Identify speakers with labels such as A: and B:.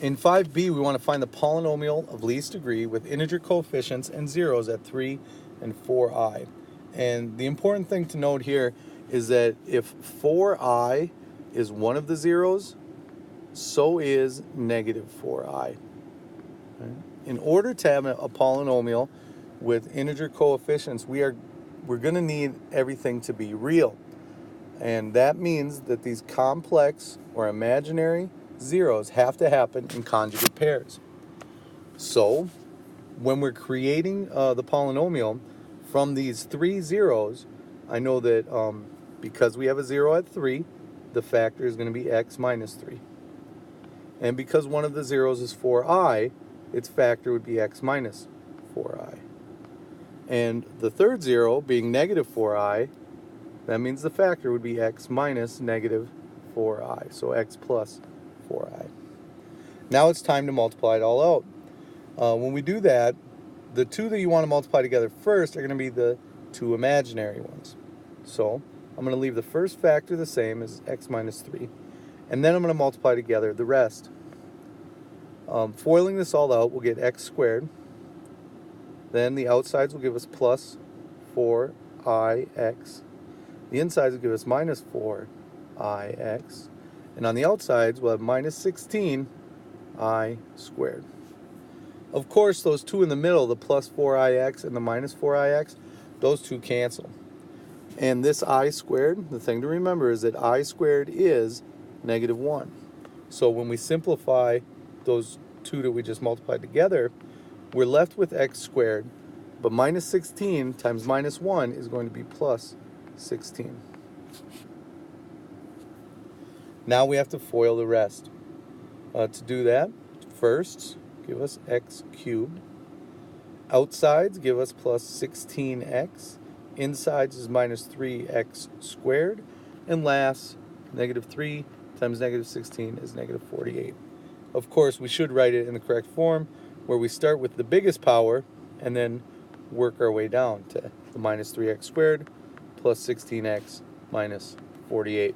A: In 5b, we want to find the polynomial of least degree with integer coefficients and zeros at 3 and 4i. And the important thing to note here is that if 4i is one of the zeros, so is negative 4i. In order to have a polynomial with integer coefficients, we're going to need everything to be real. And that means that these complex or imaginary zeros have to happen in conjugate pairs. So when we're creating the polynomial from these three zeros, I know that because we have a 0 at 3, the factor is going to be x minus 3. And because one of the zeros is 4i, its factor would be x minus 4i. And the third zero being negative 4i, that means the factor would be x minus negative 4i, so x plus 4i. Now it's time to multiply it all out. When we do that, the two that you want to multiply together first are going to be the two imaginary ones. So I'm going to leave the first factor the same as x minus 3, and then I'm going to multiply together the rest. Foiling this all out, we'll get x squared. Then the outsides will give us plus 4ix. The insides will give us minus 4ix. And on the outsides, we'll have minus 16i squared. Of course, those two in the middle, the plus 4ix and the minus 4ix, those two cancel. And this I squared, the thing to remember is that I squared is negative 1. So when we simplify those two that we just multiplied together, we're left with x squared, but minus 16 times minus 1 is going to be plus 16. Now we have to FOIL the rest. To do that, first, give us x cubed. Outsides give us plus 16x. Insides is minus 3x squared. And last, negative 3 times negative 16 is negative 48. Of course, we should write it in the correct form, where we start with the biggest power and then work our way down to the minus 3x squared plus 16x minus 48.